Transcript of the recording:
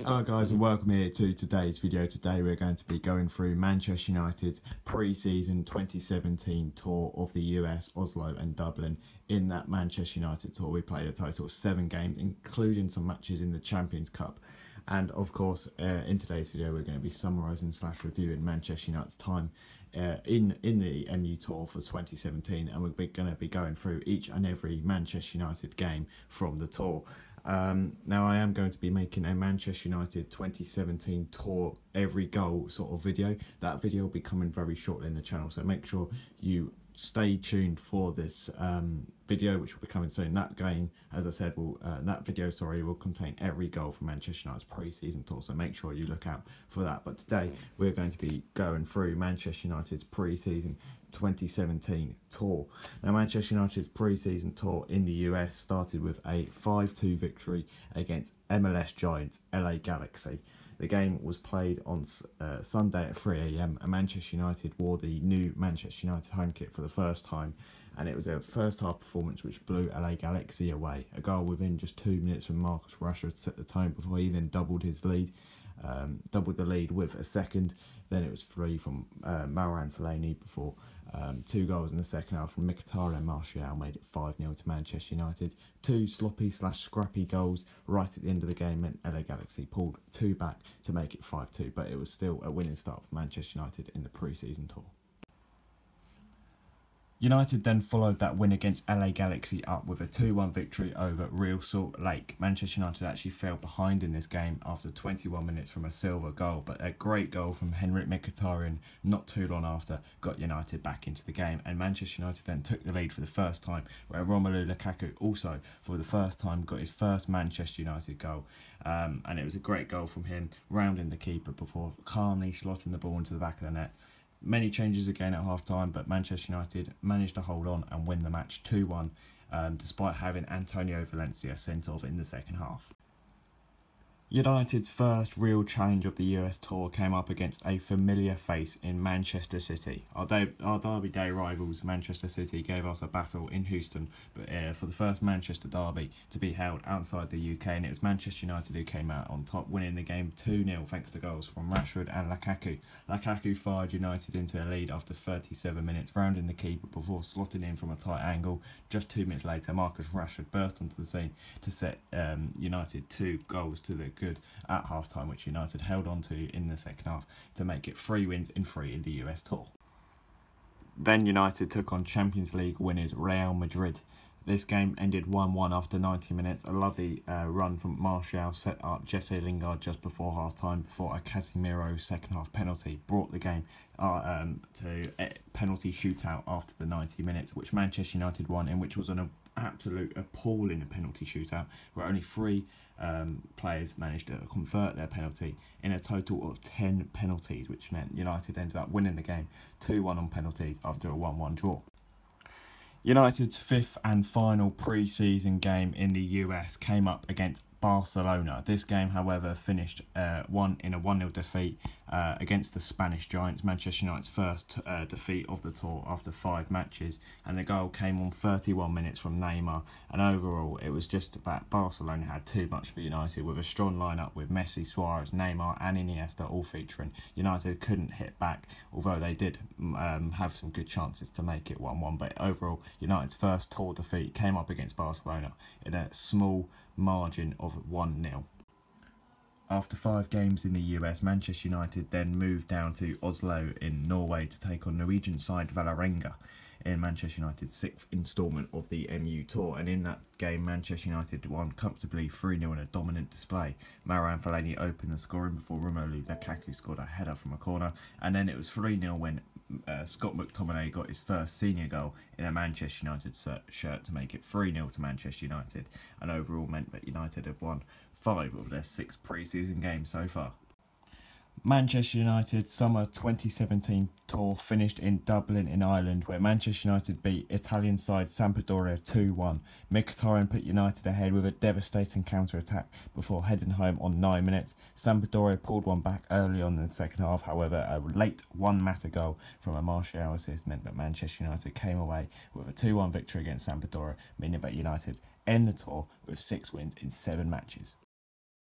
Hello guys and welcome here to today's video. Today we're going to be going through Manchester United's pre-season 2017 tour of the US, Oslo and Dublin. In that Manchester United tour we played a total of 7 games, including some matches in the Champions Cup. And of course in today's video we're going to be summarising / reviewing Manchester United's time in the MU Tour for 2017, and we're going to be going through each and every Manchester United game from the tour. Now I am going to be making a Manchester United 2017 tour every goal sort of video. That video will be coming very shortly in the channel, so make sure you stay tuned for this video, which will be coming soon. That game, as I said, that video will contain every goal from Manchester United's pre-season tour, so make sure you look out for that. But today we're going to be going through Manchester United's pre-season 2017 tour. Now Manchester United's pre-season tour in the US started with a 5-2 victory against MLS giants LA Galaxy. The game was played on Sunday at 3 AM, and Manchester United wore the new Manchester United home kit for the first time, and it was a first half performance which blew LA Galaxy away. A goal within just 2 minutes from Marcus Rashford set the tone before he then doubled the lead with a second. Then it was 3 from Marouane Fellaini before 2 goals in the second half from Mkhitaryan and Martial made it 5-0 to Manchester United. 2 sloppy / scrappy goals right at the end of the game meant LA Galaxy pulled 2 back to make it 5-2, but it was still a winning start for Manchester United in the pre-season tour. United then followed that win against LA Galaxy up with a 2-1 victory over Real Salt Lake. Manchester United actually fell behind in this game after 21 minutes from a Silva goal, but a great goal from Henrikh Mkhitaryan not too long after got United back into the game, and Manchester United then took the lead for the first time, where Romelu Lukaku also for the first time got his first Manchester United goal, and it was a great goal from him, rounding the keeper before calmly slotting the ball into the back of the net. Many changes again at half-time, but Manchester United managed to hold on and win the match 2-1, despite having Antonio Valencia sent off in the second half. United's first real challenge of the US tour came up against a familiar face in Manchester City. Our Derby Day rivals Manchester City gave us a battle in Houston, but for the first Manchester derby to be held outside the UK, and it was Manchester United who came out on top, winning the game 2-0 thanks to goals from Rashford and Lukaku. Lukaku fired United into a lead after 37 minutes, rounding the keeper before slotting in from a tight angle. Just 2 minutes later, Marcus Rashford burst onto the scene to set United 2 goals to the good at half-time, which United held on to in the second half to make it 3 wins in 3 in the US tour. Then United took on Champions League winners Real Madrid. This game ended 1-1 after 90 minutes. A lovely run from Martial set up Jesse Lingard just before half-time before a Casemiro second half penalty brought the game to a penalty shootout after the 90 minutes, which Manchester United won, in which was an absolute appalling penalty shootout where only 3 players managed to convert their penalty in a total of 10 penalties, which meant United ended up winning the game 2-1 on penalties after a 1-1 draw. United's 5th and final pre-season game in the US came up against Barcelona. This game, however, finished in a 1-0 defeat against the Spanish giants, Manchester United's first defeat of the tour after 5 matches, and the goal came on 31 minutes from Neymar, and overall it was just about Barcelona had too much for United. With a strong lineup with Messi, Suarez, Neymar and Iniesta all featuring, United couldn't hit back, although they did have some good chances to make it 1-1, but overall United's first tour defeat came up against Barcelona in a small margin of 1-0. After 5 games in the US, Manchester United then moved down to Oslo in Norway to take on Norwegian side Vålerenga in Manchester United's 6th instalment of the MU Tour, and in that game Manchester United won comfortably 3-0 in a dominant display. Marouane Fellaini opened the scoring before Romelu Lukaku scored a header from a corner, and then it was 3-0 when Scott McTominay got his first senior goal in a Manchester United shirt to make it 3-0 to Manchester United, and overall meant that United had won 5 of their 6 pre-season games so far. Manchester United's summer 2017 tour finished in Dublin in Ireland, where Manchester United beat Italian side Sampdoria 2-1. Mkhitaryan put United ahead with a devastating counter-attack before heading home on 9 minutes. Sampdoria pulled one back early on in the second half, however a late Juan goal from a Martial assist meant that Manchester United came away with a 2-1 victory against Sampdoria, meaning that United end the tour with 6 wins in 7 matches.